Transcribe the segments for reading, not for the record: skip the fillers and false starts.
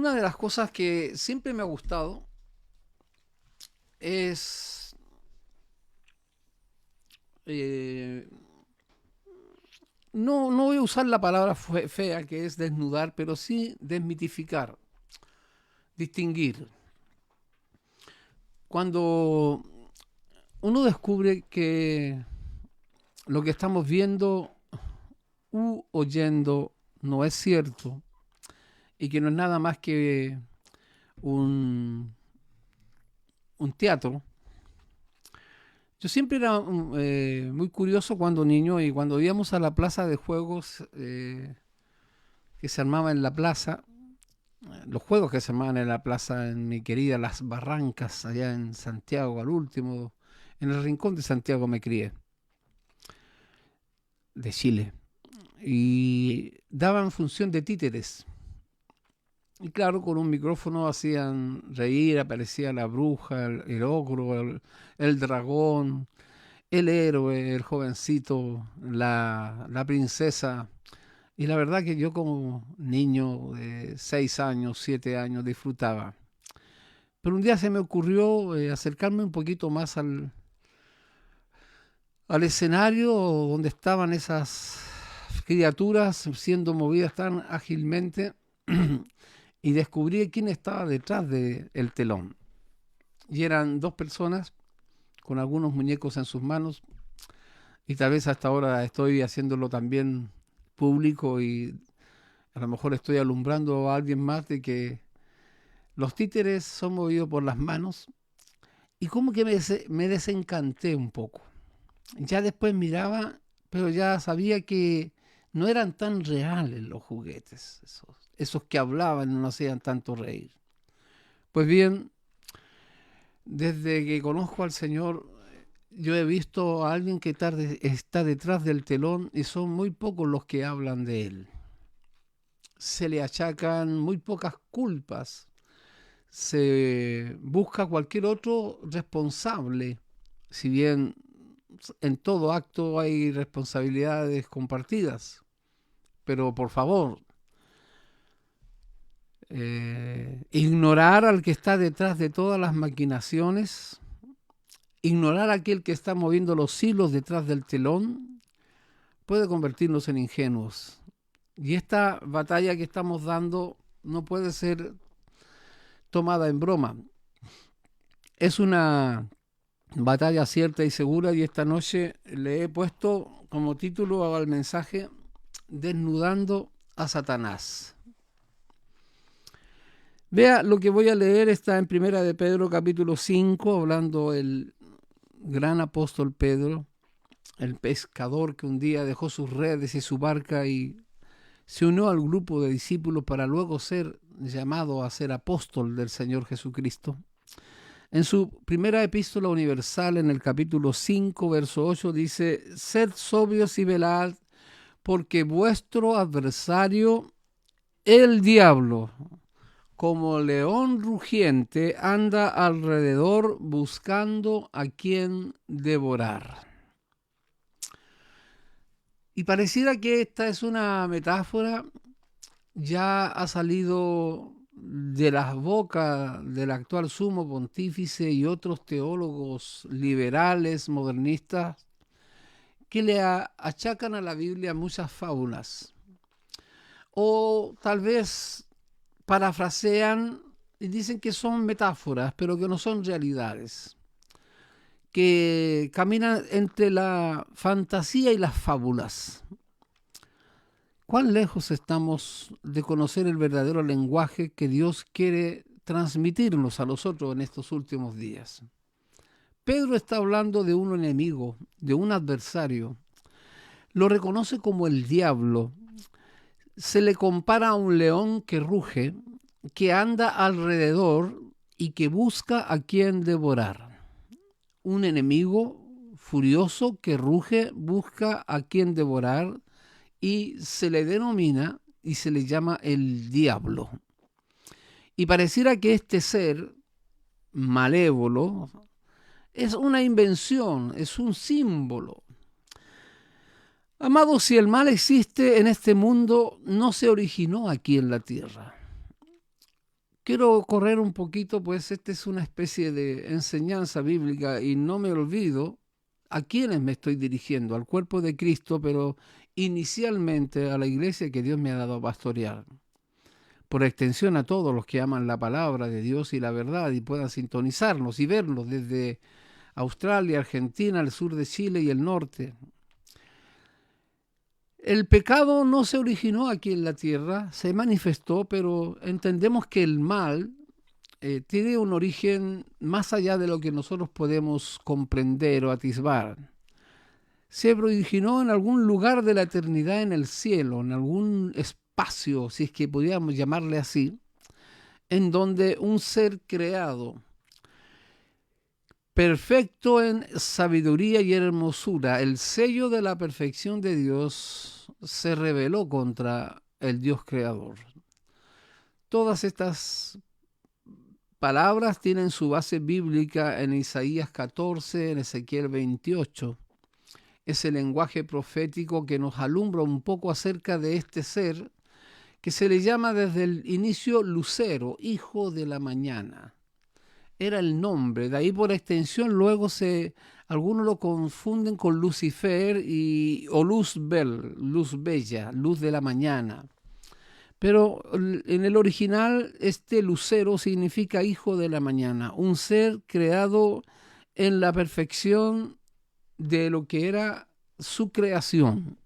una de las cosas que siempre me ha gustado es, eh, no voy a usar la palabra fea que es desnudar, pero sí desmitificar, distinguir. Cuando uno descubre que lo que estamos viendo u oyendo no es cierto y que no es nada más que un, un teatro. Yo siempre era muy curioso cuando niño y cuando íbamos a la plaza de juegos que se armaba en la plaza, los juegos que se armaban en la plaza en mi querida Las Barrancas, allá en Santiago, al último, en el rincón de Santiago me crié, de Chile, y daban función de títeres. Y claro, con un micrófono hacían reír, aparecía la bruja, el ogro, el dragón, el héroe, el jovencito, la princesa. Y la verdad que yo como niño de 6 años, 7 años disfrutaba. Pero un día se me ocurrió acercarme un poquito más al escenario donde estaban esas criaturas siendo movidas tan ágilmente y descubrí quién estaba detrás del telón. Y eran dos personas con algunos muñecos en sus manos y tal vez hasta ahora estoy haciéndolo también público y a lo mejor estoy alumbrando a alguien más de que los títeres son movidos por las manos y como que me desencanté un poco. Ya después miraba, pero ya sabía que no eran tan reales los juguetes, esos que hablaban y no hacían tanto reír. Pues bien, desde que conozco al Señor, yo he visto a alguien que está detrás del telón y son muy pocos los que hablan de él. Se le achacan muy pocas culpas. Se busca cualquier otro responsable, si bien en todo acto hay responsabilidades compartidas. Pero por favor, ignorar al que está detrás de todas las maquinaciones, ignorar a aquel que está moviendo los hilos detrás del telón, puede convertirnos en ingenuos. Y esta batalla que estamos dando no puede ser tomada en broma. Es una batalla cierta y segura y esta noche le he puesto como título al mensaje Desnudando a Satanás. Vea, lo que voy a leer está en Primera de Pedro capítulo 5, hablando el gran apóstol Pedro, el pescador que un día dejó sus redes y su barca y se unió al grupo de discípulos para luego ser llamado a ser apóstol del Señor Jesucristo. En su primera epístola universal, en el capítulo 5, verso 8, dice: Sed sobrios y velad, porque vuestro adversario, el diablo, como león rugiente, anda alrededor buscando a quien devorar. Y pareciera que esta es una metáfora, ya ha salido de las bocas del actual sumo pontífice y otros teólogos liberales, modernistas, que le achacan a la Biblia muchas fábulas. O tal vez parafrasean y dicen que son metáforas, pero que no son realidades, que caminan entre la fantasía y las fábulas. ¿Cuán lejos estamos de conocer el verdadero lenguaje que Dios quiere transmitirnos a nosotros en estos últimos días? Pedro está hablando de un enemigo, de un adversario. Lo reconoce como el diablo. Se le compara a un león que ruge, que anda alrededor y que busca a quien devorar. Un enemigo furioso que ruge, busca a quien devorar y se le denomina y se le llama el diablo. Y pareciera que este ser malévolo es una invención, es un símbolo. Amados, si el mal existe en este mundo, no se originó aquí en la tierra. Quiero correr un poquito, pues esta es una especie de enseñanza bíblica y no me olvido a quiénes me estoy dirigiendo, al cuerpo de Cristo, pero inicialmente a la iglesia que Dios me ha dado a pastorear. Por extensión a todos los que aman la palabra de Dios y la verdad y puedan sintonizarnos y vernos desde Australia, Argentina, el sur de Chile y el norte. El pecado no se originó aquí en la tierra, se manifestó, pero entendemos que el mal tiene un origen más allá de lo que nosotros podemos comprender o atisbar. Se originó en algún lugar de la eternidad en el cielo, en algún espacio, si es que pudiéramos llamarle así, en donde un ser creado, perfecto en sabiduría y hermosura, el sello de la perfección de Dios, se rebeló contra el Dios creador. Todas estas palabras tienen su base bíblica en Isaías 14, en Ezequiel 28. Ese lenguaje profético que nos alumbra un poco acerca de este ser que se le llama desde el inicio Lucero, hijo de la mañana. Era el nombre, de ahí por extensión luego algunos lo confunden con Lucifer o Luzbel, luz bella, luz de la mañana. Pero en el original este lucero significa hijo de la mañana, un ser creado en la perfección de lo que era su creación.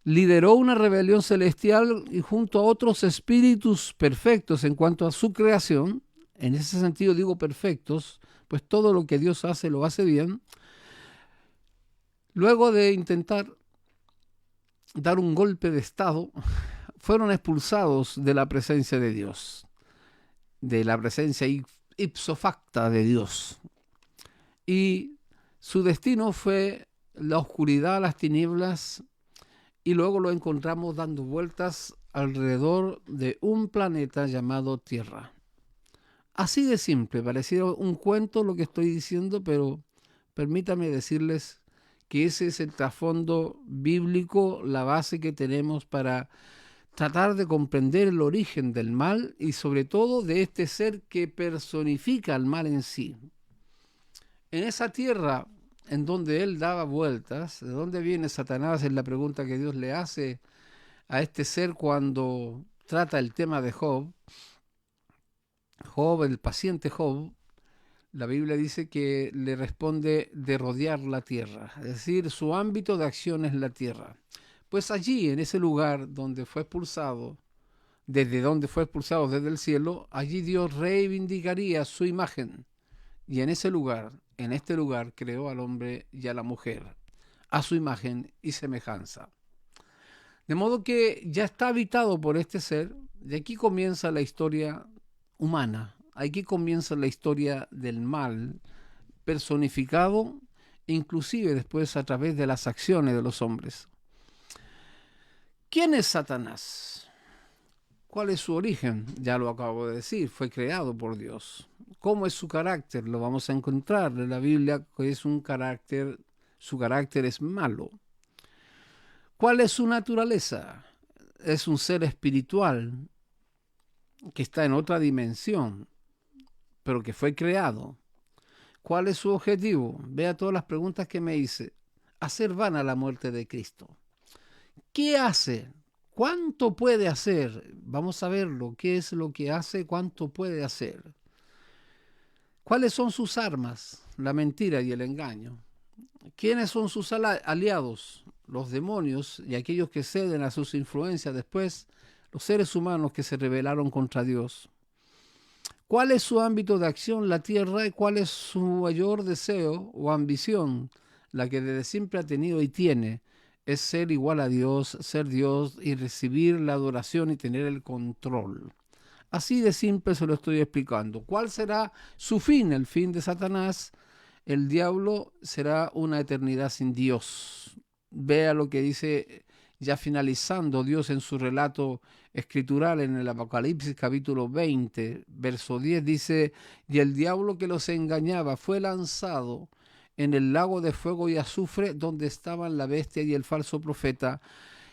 Lideró una rebelión celestial y junto a otros espíritus perfectos en cuanto a su creación, en ese sentido digo perfectos, pues todo lo que Dios hace lo hace bien, luego de intentar dar un golpe de estado, fueron expulsados de la presencia de Dios, de la presencia ipso facta de Dios. Y su destino fue la oscuridad, las tinieblas, y luego lo encontramos dando vueltas alrededor de un planeta llamado Tierra. Así de simple, pareciera un cuento lo que estoy diciendo, pero permítame decirles que ese es el trasfondo bíblico, la base que tenemos para tratar de comprender el origen del mal y sobre todo de este ser que personifica el mal en sí. En esa tierra en donde él daba vueltas, ¿de dónde viene Satanás? Es la pregunta que Dios le hace a este ser cuando trata el tema de Job. Job, el paciente Job, la Biblia dice que le responde de rodear la tierra, es decir, su ámbito de acción es la tierra. Pues allí, en ese lugar donde fue expulsado, desde donde fue expulsado desde el cielo, allí Dios reivindicaría su imagen. Y en ese lugar, en este lugar, creó al hombre y a la mujer, a su imagen y semejanza. De modo que ya está habitado por este ser, y aquí comienza la historia humana, aquí comienza la historia del mal personificado, inclusive después a través de las acciones de los hombres. ¿Quién es Satanás? ¿Cuál es su origen? Ya lo acabo de decir, fue creado por Dios. ¿Cómo es su carácter? Lo vamos a encontrar en la Biblia, que es su carácter es malo. ¿Cuál es su naturaleza? Es un ser espiritual que está en otra dimensión, pero que fue creado. ¿Cuál es su objetivo? Vea todas las preguntas que me hice. Hacer vana la muerte de Cristo. ¿Qué hace? ¿Cuánto puede hacer? Vamos a verlo. ¿Qué es lo que hace? ¿Cuánto puede hacer? ¿Cuáles son sus armas? La mentira y el engaño. ¿Quiénes son sus aliados? Los demonios y aquellos que ceden a sus influencias después, los seres humanos que se rebelaron contra Dios. ¿Cuál es su ámbito de acción? La tierra. ¿Y cuál es su mayor deseo o ambición? La que desde siempre ha tenido y tiene. Es ser igual a Dios, ser Dios y recibir la adoración y tener el control. Así de simple se lo estoy explicando. ¿Cuál será su fin? El fin de Satanás, el diablo, será una eternidad sin Dios. Vea lo que dice, ya finalizando Dios en su relato escritural en el Apocalipsis capítulo 20, verso 10, dice: y el diablo que los engañaba fue lanzado en el lago de fuego y azufre, donde estaban la bestia y el falso profeta,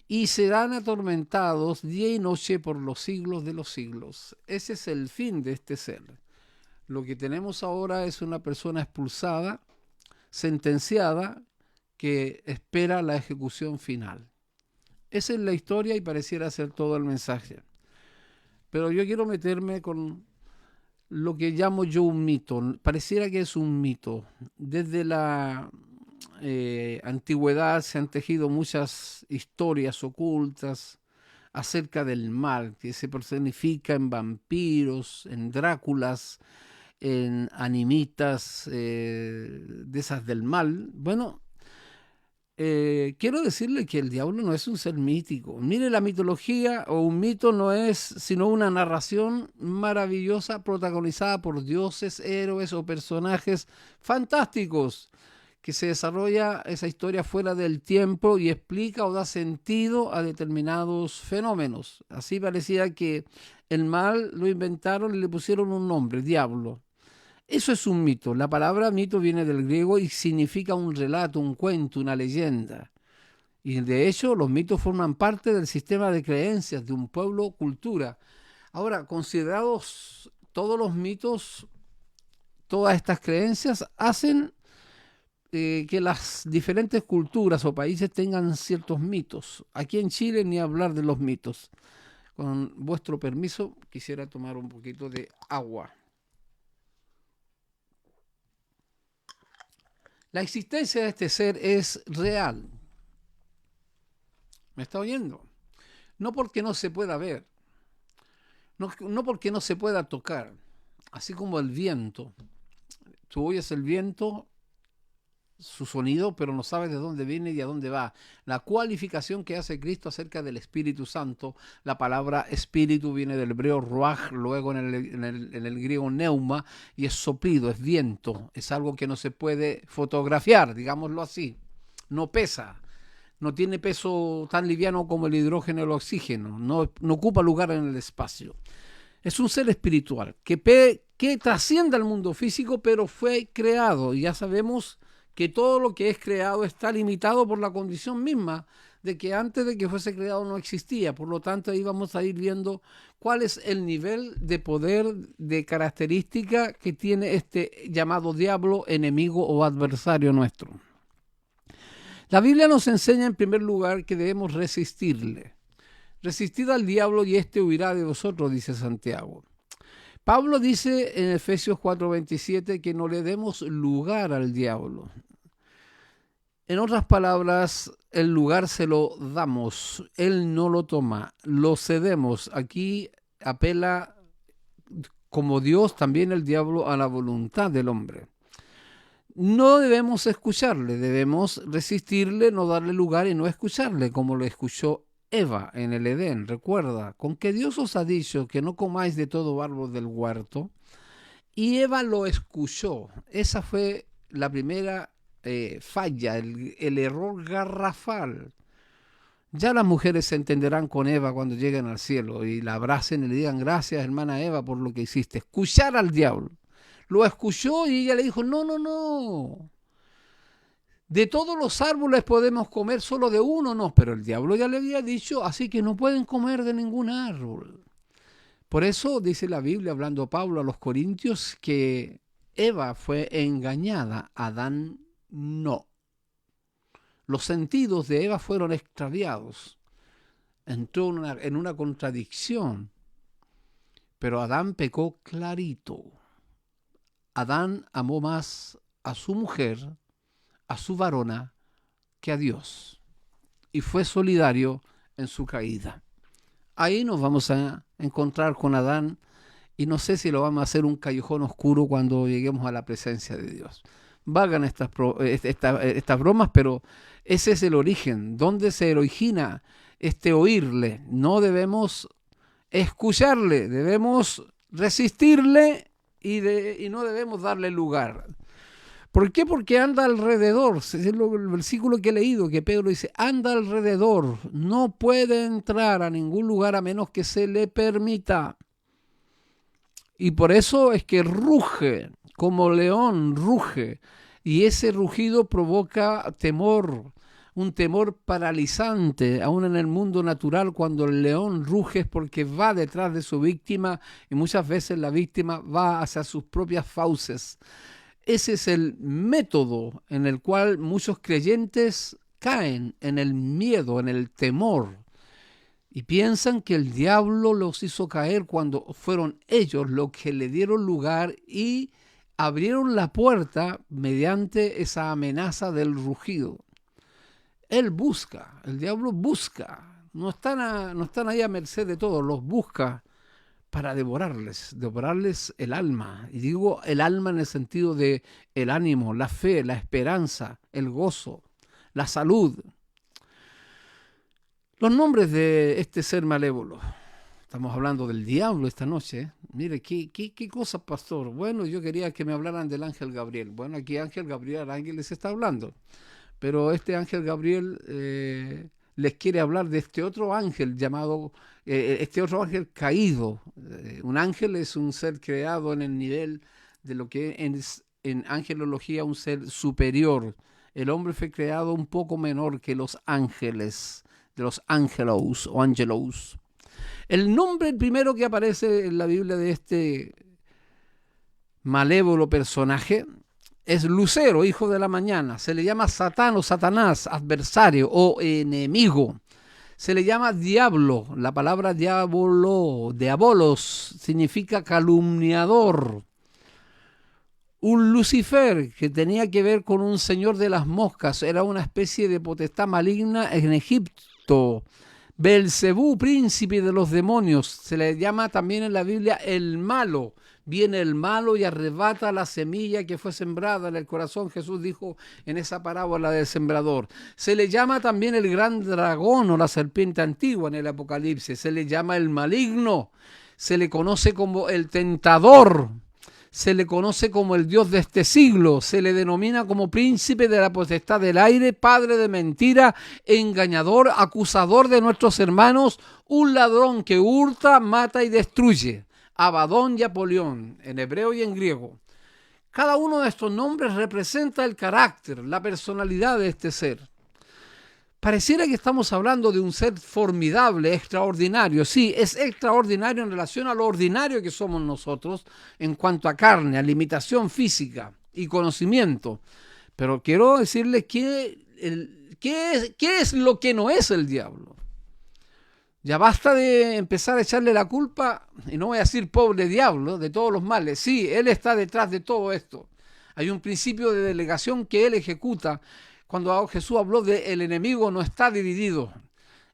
y serán atormentados día y noche por los siglos de los siglos. Ese es el fin de este ser. Lo que tenemos ahora es una persona expulsada, sentenciada, que espera la ejecución final. Esa es la historia y pareciera ser todo el mensaje. Pero yo quiero meterme con lo que llamo yo un mito. Pareciera que es un mito. Desde la antigüedad se han tejido muchas historias ocultas acerca del mal, que se personifica en vampiros, en Dráculas, en animitas de esas del mal. Bueno, quiero decirle que el diablo no es un ser mítico. Mire, la mitología o un mito no es sino una narración maravillosa protagonizada por dioses, héroes o personajes fantásticos, que se desarrolla esa historia fuera del tiempo y explica o da sentido a determinados fenómenos. Así parecía que el mal lo inventaron y le pusieron un nombre, diablo. Eso es un mito. La palabra mito viene del griego y significa un relato, un cuento, una leyenda. Y de hecho, los mitos forman parte del sistema de creencias de un pueblo, cultura. Ahora, considerados todos los mitos, todas estas creencias hacen que las diferentes culturas o países tengan ciertos mitos. Aquí en Chile ni hablar de los mitos. Con vuestro permiso, quisiera tomar un poquito de agua. La existencia de este ser es real. ¿Me está oyendo? No porque no se pueda ver, no porque no se pueda tocar, así como el viento. Tú oyes el viento, su sonido, pero no sabes de dónde viene y a dónde va. La cualificación que hace Cristo acerca del Espíritu Santo, la palabra espíritu viene del hebreo ruach, luego en el griego neuma, y es soplido, es viento, es algo que no se puede fotografiar, digámoslo así. No pesa, no tiene peso tan liviano como el hidrógeno o el oxígeno, no ocupa lugar en el espacio. Es un ser espiritual que trasciende al mundo físico, pero fue creado, y ya sabemos que todo lo que es creado está limitado por la condición misma de que antes de que fuese creado no existía. Por lo tanto, ahí vamos a ir viendo cuál es el nivel de poder, de característica que tiene este llamado diablo, enemigo o adversario nuestro. La Biblia nos enseña en primer lugar que debemos resistirle. Resistid al diablo y éste huirá de vosotros, dice Santiago. Pablo dice en Efesios 4:27 que no le demos lugar al diablo. En otras palabras, el lugar se lo damos, él no lo toma, lo cedemos. Aquí apela como Dios también el diablo a la voluntad del hombre. No debemos escucharle, debemos resistirle, no darle lugar y no escucharle, como lo escuchó Eva en el Edén. Recuerda, con que Dios os ha dicho que no comáis de todo árbol del huerto, y Eva lo escuchó. Esa fue la primera falla, el error garrafal. Ya las mujeres se entenderán con Eva cuando lleguen al cielo y la abracen y le digan gracias, hermana Eva, por lo que hiciste. Escuchar al diablo. Lo escuchó y ella le dijo, no, no, no. De todos los árboles podemos comer, solo de uno no. Pero el diablo ya le había dicho, así que no pueden comer de ningún árbol. Por eso dice la Biblia, hablando Pablo a los Corintios, que Eva fue engañada, Adán no. Los sentidos de Eva fueron extraviados. Entró en una contradicción. Pero Adán pecó clarito. Adán amó más a su mujer, a su varona, que a Dios. Y fue solidario en su caída. Ahí nos vamos a encontrar con Adán y no sé si lo vamos a hacer un callejón oscuro cuando lleguemos a la presencia de Dios. Valgan estas bromas, pero ese es el origen. ¿Dónde se origina este oírle? No debemos escucharle, debemos resistirle y no debemos darle lugar. ¿Por qué? Porque anda alrededor. Es el versículo que he leído, que Pedro dice, anda alrededor, no puede entrar a ningún lugar a menos que se le permita. Y por eso es que ruge, como león ruge, y ese rugido provoca temor, un temor paralizante, aún en el mundo natural, cuando el león ruge es porque va detrás de su víctima y muchas veces la víctima va hacia sus propias fauces. Ese es el método en el cual muchos creyentes caen, en el miedo, en el temor, y piensan que el diablo los hizo caer cuando fueron ellos los que le dieron lugar y abrieron la puerta mediante esa amenaza del rugido. Él busca, el diablo busca, no están ahí a merced de todos, los busca para devorarles el alma. Y digo el alma en el sentido de el ánimo, la fe, la esperanza, el gozo, la salud. Los nombres de este ser malévolo. Estamos hablando del diablo esta noche. Mire, ¿qué cosa, pastor? Bueno, yo quería que me hablaran del ángel Gabriel. Bueno, aquí ángel Gabriel, ángel les está hablando. Pero este ángel Gabriel les quiere hablar de este otro ángel llamado, este otro ángel caído. Un ángel es un ser creado en el nivel de lo que es en angelología un ser superior. El hombre fue creado un poco menor que los ángeles, de los ángelos o angelos. El nombre primero que aparece en la Biblia de este malévolo personaje es Lucero, hijo de la mañana. Se le llama Satán o Satanás, adversario o enemigo. Se le llama diablo. La palabra diabolos, significa calumniador. Un Lucifer, que tenía que ver con un señor de las moscas, era una especie de potestad maligna en Egipto. Belcebú, príncipe de los demonios, se le llama también en la Biblia el malo. Viene el malo y arrebata la semilla que fue sembrada en el corazón. Jesús dijo en esa parábola del sembrador. Se le llama también el gran dragón o la serpiente antigua en el Apocalipsis. Se le llama el maligno. Se le conoce como el tentador. Se le conoce como el Dios de este siglo, se le denomina como príncipe de la potestad del aire, padre de mentira, engañador, acusador de nuestros hermanos, un ladrón que hurta, mata y destruye. Abadón y Apolión, en hebreo y en griego. Cada uno de estos nombres representa el carácter, la personalidad de este ser. Pareciera que estamos hablando de un ser formidable, extraordinario. Sí, es extraordinario en relación a lo ordinario que somos nosotros en cuanto a carne, a limitación física y conocimiento. Pero quiero decirles qué es lo que no es el diablo. Ya basta de empezar a echarle la culpa, y no voy a decir pobre diablo, de todos los males. Sí, él está detrás de todo esto. Hay un principio de delegación que él ejecuta. Cuando Jesús habló de el enemigo no está dividido,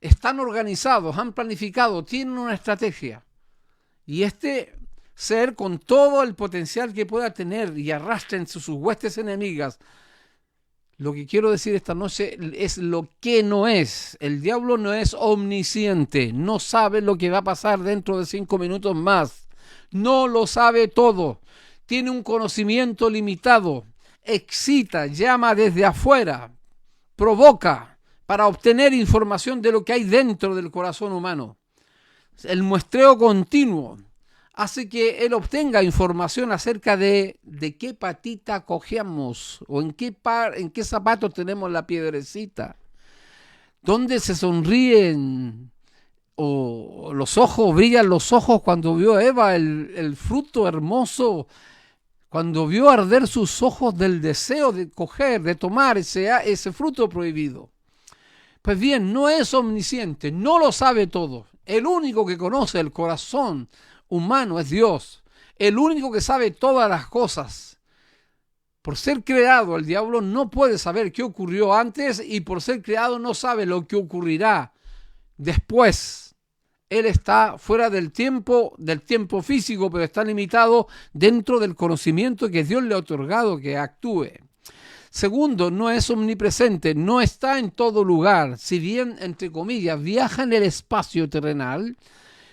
están organizados, han planificado, tienen una estrategia. Y este ser con todo el potencial que pueda tener y arrastra en sus huestes enemigas, lo que quiero decir esta noche es lo que no es. El diablo no es omnisciente, no sabe lo que va a pasar dentro de 5 minutos más. No lo sabe todo, tiene un conocimiento limitado. Excita, llama desde afuera, provoca para obtener información de lo que hay dentro del corazón humano. El muestreo continuo hace que él obtenga información acerca de qué patita cojeamos o en qué zapato tenemos la piedrecita, dónde se sonríen o los ojos, brillan los ojos cuando vio Eva el fruto hermoso, cuando vio arder sus ojos del deseo de coger, de tomar ese fruto prohibido. Pues bien, no es omnisciente, no lo sabe todo. El único que conoce el corazón humano es Dios. El único que sabe todas las cosas. Por ser creado, el diablo no puede saber qué ocurrió antes y por ser creado no sabe lo que ocurrirá después. Él está fuera del tiempo físico, pero está limitado dentro del conocimiento que Dios le ha otorgado que actúe. Segundo, no es omnipresente, no está en todo lugar. Si bien, entre comillas, viaja en el espacio terrenal,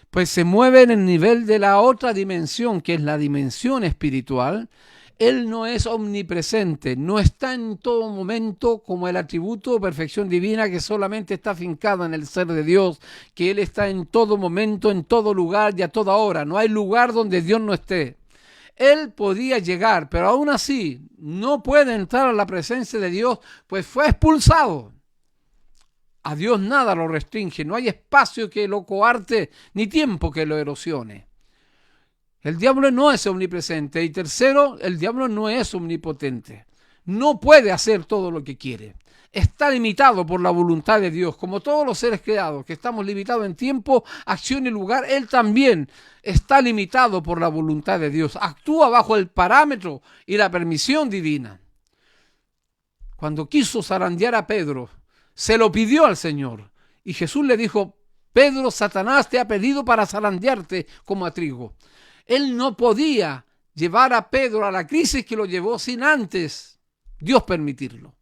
pues se mueve en el nivel de la otra dimensión, que es la dimensión espiritual. Él no es omnipresente, no está en todo momento como el atributo o perfección divina que solamente está afincada en el ser de Dios, que Él está en todo momento, en todo lugar y a toda hora. No hay lugar donde Dios no esté. Él podía llegar, pero aún así no puede entrar a la presencia de Dios, pues fue expulsado. A Dios nada lo restringe, no hay espacio que lo coarte, ni tiempo que lo erosione. El diablo no es omnipresente. Y tercero, el diablo no es omnipotente. No puede hacer todo lo que quiere. Está limitado por la voluntad de Dios. Como todos los seres creados, que estamos limitados en tiempo, acción y lugar, Él también está limitado por la voluntad de Dios. Actúa bajo el parámetro y la permisión divina. Cuando quiso zarandear a Pedro, se lo pidió al Señor. Y Jesús le dijo: Pedro, Satanás te ha pedido para zarandearte como a trigo. Él no podía llevar a Pedro a la crisis que lo llevó sin antes Dios permitirlo.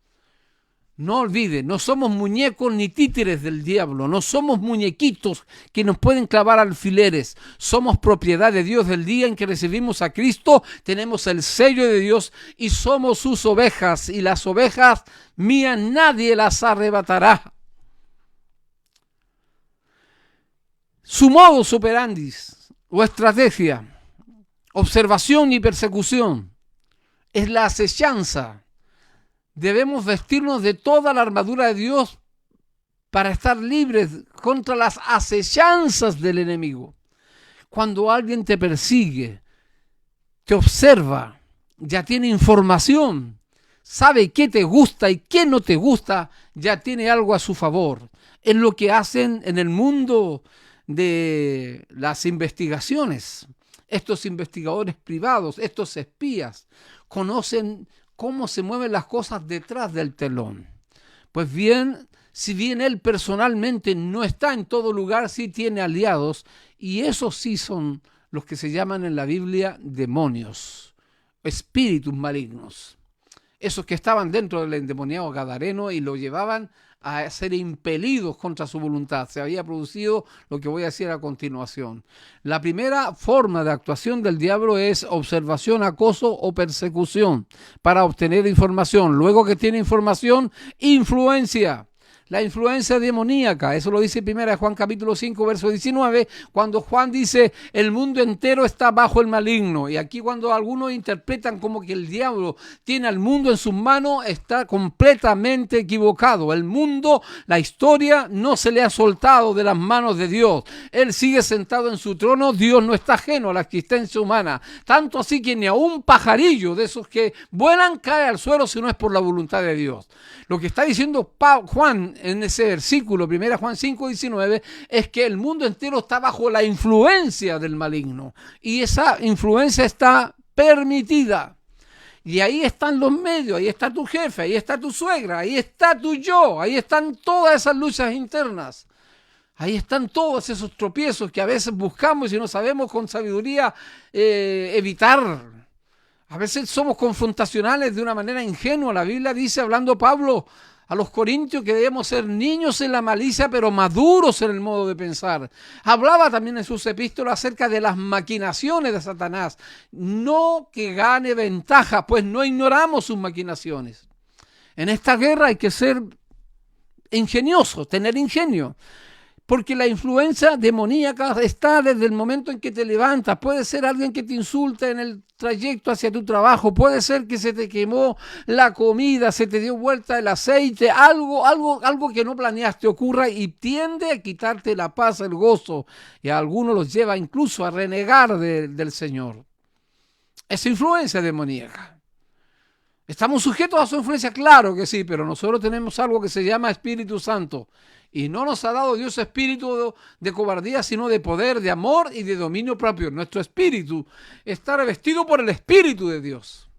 No olvide, no somos muñecos ni títeres del diablo, no somos muñequitos que nos pueden clavar alfileres. Somos propiedad de Dios. Del día en que recibimos a Cristo, tenemos el sello de Dios y somos sus ovejas, y las ovejas mías nadie las arrebatará. Su modus operandi o estrategia, observación y persecución, es la acechanza. Debemos vestirnos de toda la armadura de Dios para estar libres contra las acechanzas del enemigo. Cuando alguien te persigue, te observa, ya tiene información, sabe qué te gusta y qué no te gusta, ya tiene algo a su favor. Es lo que hacen en el mundo de las investigaciones. Estos investigadores privados, estos espías, conocen cómo se mueven las cosas detrás del telón. Pues bien, si bien él personalmente no está en todo lugar, sí tiene aliados, y esos sí son los que se llaman en la Biblia demonios, espíritus malignos. Esos que estaban dentro del endemoniado gadareno y lo llevaban a ser impelidos contra su voluntad. Se había producido lo que voy a decir a continuación. La primera forma de actuación del diablo es observación, acoso o persecución para obtener información. Luego que tiene información, influencia. La influencia demoníaca, eso lo dice 1 Juan capítulo 5, verso 19, cuando Juan dice: el mundo entero está bajo el maligno. Y aquí, cuando algunos interpretan como que el diablo tiene al mundo en sus manos, está completamente equivocado. El mundo, la historia, no se le ha soltado de las manos de Dios. Él sigue sentado en su trono. Dios no está ajeno a la existencia humana. Tanto así que ni a un pajarillo de esos que vuelan cae al suelo si no es por la voluntad de Dios. Lo que está diciendo Juan en ese versículo, 1 Juan 5, 19, es que el mundo entero está bajo la influencia del maligno. Y esa influencia está permitida. Y ahí están los medios, ahí está tu jefe, ahí está tu suegra, ahí está tu yo, ahí están todas esas luchas internas. Ahí están todos esos tropiezos que a veces buscamos y no sabemos con sabiduría evitar. A veces somos confrontacionales de una manera ingenua. La Biblia dice, hablando Pablo a los corintios, que debemos ser niños en la malicia, pero maduros en el modo de pensar. Hablaba también en sus epístolas acerca de las maquinaciones de Satanás. No que gane ventaja, pues no ignoramos sus maquinaciones. En esta guerra hay que ser ingenioso, tener ingenio. Porque la influencia demoníaca está desde el momento en que te levantas. Puede ser alguien que te insulta en el trayecto hacia tu trabajo. Puede ser que se te quemó la comida, se te dio vuelta el aceite. Algo que no planeaste ocurra y tiende a quitarte la paz, el gozo. Y a algunos los lleva incluso a renegar del Señor. Esa influencia demoníaca. ¿Estamos sujetos a su influencia? Claro que sí, pero nosotros tenemos algo que se llama Espíritu Santo. Y no nos ha dado Dios espíritu de cobardía, sino de poder, de amor y de dominio propio. Nuestro espíritu está revestido por el Espíritu de Dios.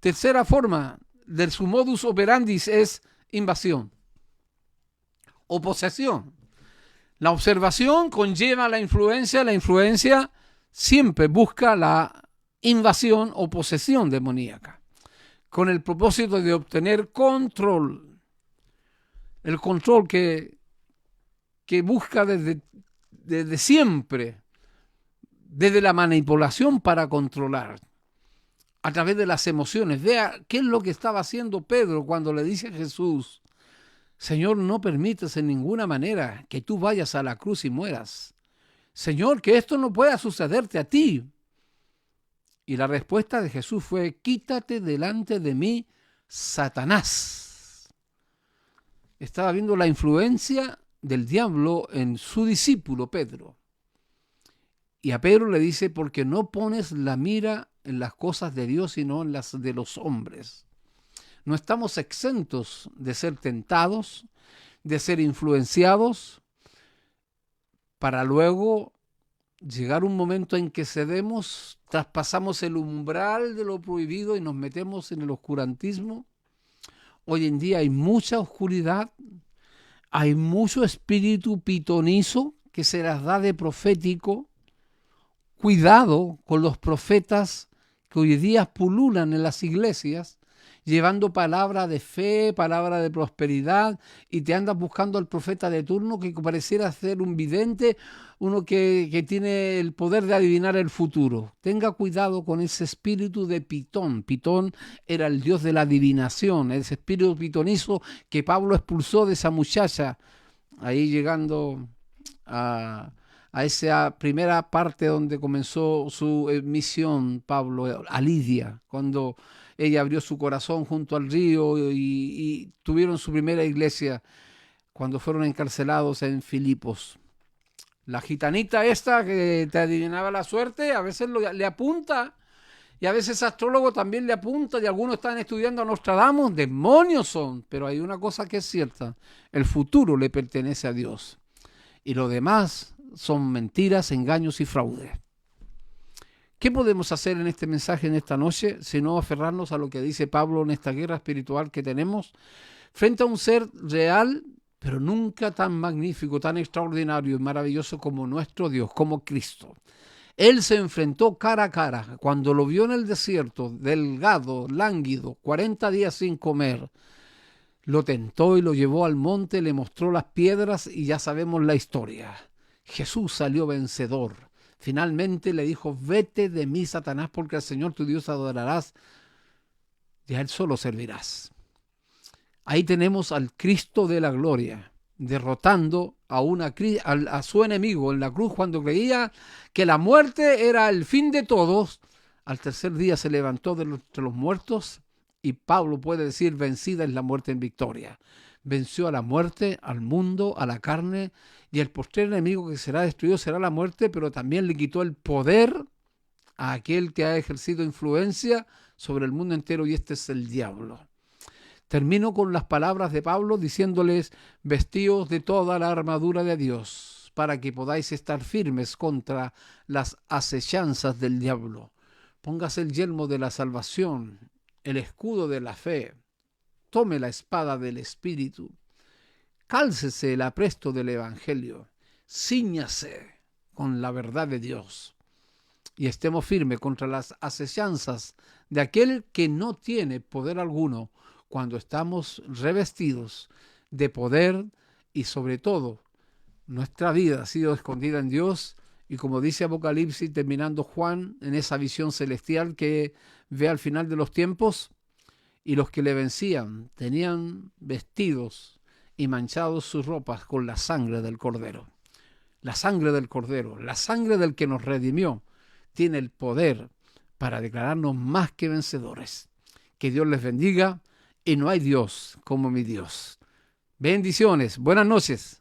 Tercera forma de su modus operandi es invasión o posesión. La observación conlleva la influencia siempre busca la invasión o posesión demoníaca, con el propósito de obtener control. El control que busca desde siempre, desde la manipulación para controlar, a través de las emociones. Vea qué es lo que estaba haciendo Pedro cuando le dice a Jesús: Señor, no permitas en ninguna manera que tú vayas a la cruz y mueras. Señor, que esto no pueda sucederte a ti. Y la respuesta de Jesús fue: quítate delante de mí, Satanás. estaba viendo la influencia del diablo en su discípulo Pedro. Y a Pedro le dice, porque no pones la mira en las cosas de Dios, sino en las de los hombres. No estamos exentos de ser tentados, de ser influenciados, para luego llegar un momento en que cedemos, traspasamos el umbral de lo prohibido y nos metemos en el oscurantismo. Hoy en día hay mucha oscuridad, hay mucho espíritu pitonizo que se las da de profético. Cuidado con los profetas que hoy día pululan en las iglesias, llevando palabra de fe, palabra de prosperidad, y te andas buscando al profeta de turno que pareciera ser un vidente, uno que tiene el poder de adivinar el futuro. Tenga cuidado con ese espíritu de Pitón. Pitón era el dios de la adivinación, ese espíritu pitonizo que Pablo expulsó de esa muchacha, ahí llegando a esa primera parte donde comenzó su misión, Pablo, a Lidia, cuando ella abrió su corazón junto al río y tuvieron su primera iglesia cuando fueron encarcelados en Filipos. La gitanita esta que te adivinaba la suerte, a veces le apunta, y a veces astrólogo también le apunta, y algunos están estudiando a Nostradamus, demonios son, pero hay una cosa que es cierta, el futuro le pertenece a Dios, y lo demás son mentiras, engaños y fraudes. ¿Qué podemos hacer en este mensaje, en esta noche, sino aferrarnos a lo que dice Pablo en esta guerra espiritual que tenemos frente a un ser real, pero nunca tan magnífico, tan extraordinario y maravilloso como nuestro Dios, como Cristo? Él se enfrentó cara a cara cuando lo vio en el desierto, delgado, lánguido, 40 días sin comer. Lo tentó y lo llevó al monte, le mostró las piedras y ya sabemos la historia. Jesús salió vencedor. Finalmente le dijo, vete de mí, Satanás, porque al Señor tu Dios adorarás y a Él solo servirás. Ahí tenemos al Cristo de la gloria, derrotando a su enemigo en la cruz cuando creía que la muerte era el fin de todos. Al tercer día se levantó de entre los muertos y Pablo puede decir, vencida es la muerte en victoria. Venció a la muerte, al mundo, a la carne, y el postrer enemigo que será destruido será la muerte, pero también le quitó el poder a aquel que ha ejercido influencia sobre el mundo entero, y este es el diablo. Termino con las palabras de Pablo diciéndoles, vestíos de toda la armadura de Dios, para que podáis estar firmes contra las acechanzas del diablo. Póngase el yelmo de la salvación, el escudo de la fe, tome la espada del Espíritu, cálcese el apresto del Evangelio, cíñase con la verdad de Dios y estemos firmes contra las acechanzas de aquel que no tiene poder alguno cuando estamos revestidos de poder y sobre todo nuestra vida ha sido escondida en Dios. Y como dice Apocalipsis, terminando Juan en esa visión celestial que ve al final de los tiempos, y los que le vencían tenían vestidos y manchados sus ropas con la sangre del Cordero. La sangre del Cordero, la sangre del que nos redimió, tiene el poder para declararnos más que vencedores. Que Dios les bendiga, y no hay Dios como mi Dios. Bendiciones, buenas noches.